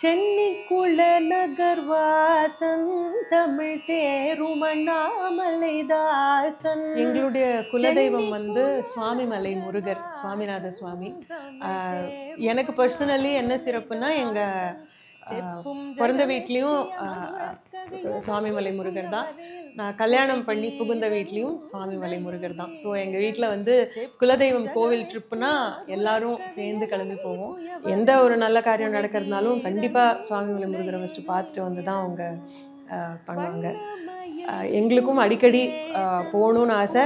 சென்னி குலநகர்வாசன் தமிழ் தேருமண்ணாமலைதாசன். எங்களுடைய குலதெய்வம் வந்து சுவாமிமலை முருகர், சுவாமிநாத சுவாமி. எனக்கு பர்சனலி என்ன சிறப்புன்னா, எங்கள் பிறந்த வீட்லேயும் சுவாமிமலை முருகர் தான். நான் கல்யாணம் பண்ணி புகுந்த வீட்லேயும் சுவாமிமலை முருகர் தான். ஸோ எங்கள் வீட்டில் வந்து குலதெய்வம் கோவில் ட்ரிப்புனா எல்லாரும் சேர்ந்து கிளம்பி போவோம். எந்த ஒரு நல்ல காரியம் நடக்கிறதுனாலும் கண்டிப்பாக சுவாமிமலை முருகரை ஃபஸ்ட்டு பார்த்துட்டு வந்து தான் அவங்க பண்ணுவாங்க. எங்களுக்கும் அடிக்கடி போகணுன்னு ஆசை.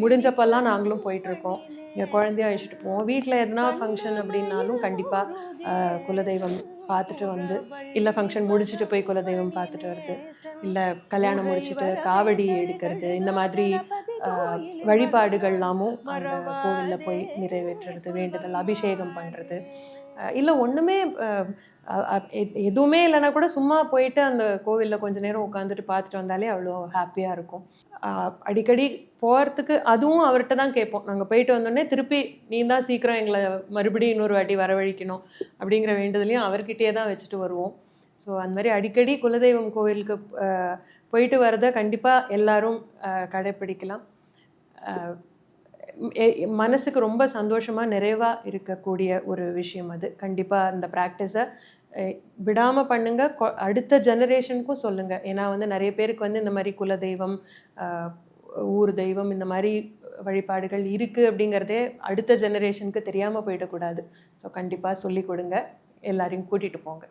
முடிஞ்சப்பெல்லாம் நாங்களும் போயிட்டுருக்கோம். எங்கள் குழந்தைய அழைச்சிட்டு போவோம். வீட்டில் எதனா ஃபங்க்ஷன் அப்படின்னாலும் கண்டிப்பாக குலதெய்வம் பார்த்துட்டு வந்து, இல்லை ஃபங்க்ஷன் முடிச்சுட்டு போய் குலதெய்வம் பார்த்துட்டு வருது, இல்லை கல்யாணம் முடிச்சுட்டு காவடி எடுக்கிறது, இந்த மாதிரி வழிபாடுகள்லாமும் அந்த கோவிலில் போய் நிறைவேற்றுறது, வேண்டுதல், அபிஷேகம் பண்ணுறது, இல்லை ஒன்றுமே எதுவுமே இல்லைன்னா கூட சும்மா போயிட்டு அந்த கோவிலில் கொஞ்சம் நேரம் உட்காந்துட்டு பார்த்துட்டு வந்தாலே அவ்வளோ ஹாப்பியாக இருக்கும். அடிக்கடி போகிறதுக்கு அதுவும் அவர்கிட்ட தான் கேட்போம். நாங்கள் போயிட்டு வந்தோடனே திருப்பி நீ தான் சீக்கிரம் எங்களை மறுபடியும் இன்னொரு வாட்டி வரவழைக்கணும் அப்படிங்கிற வேண்டுதலையும் அவர்கிட்டயே தான் வச்சுட்டு வருவோம். ஸோ அந்த மாதிரி அடிக்கடி குலதெய்வம் கோவிலுக்கு போயிட்டு வரதை கண்டிப்பாக எல்லாரும் கடைப்பிடிக்கலாம். மனசுக்கு ரொம்ப சந்தோஷமாக நிறைவாக இருக்கக்கூடிய ஒரு விஷயம் அது. கண்டிப்பாக அந்த ப்ராக்டிஸை விடாமல் பண்ணுங்க. அடுத்த ஜெனரேஷனுக்கும் சொல்லுங்கள். ஏன்னா வந்து நிறைய பேருக்கு வந்து இந்த மாதிரி குலதெய்வம், ஊர் தெய்வம், இந்த மாதிரி வழிபாடுகள் இருக்குது அப்படிங்கிறதே அடுத்த ஜெனரேஷனுக்கு தெரியாமல் போயிடக்கூடாது. ஸோ கண்டிப்பாக சொல்லிக் கொடுங்க. எல்லாரையும் கூட்டிகிட்டு போங்க.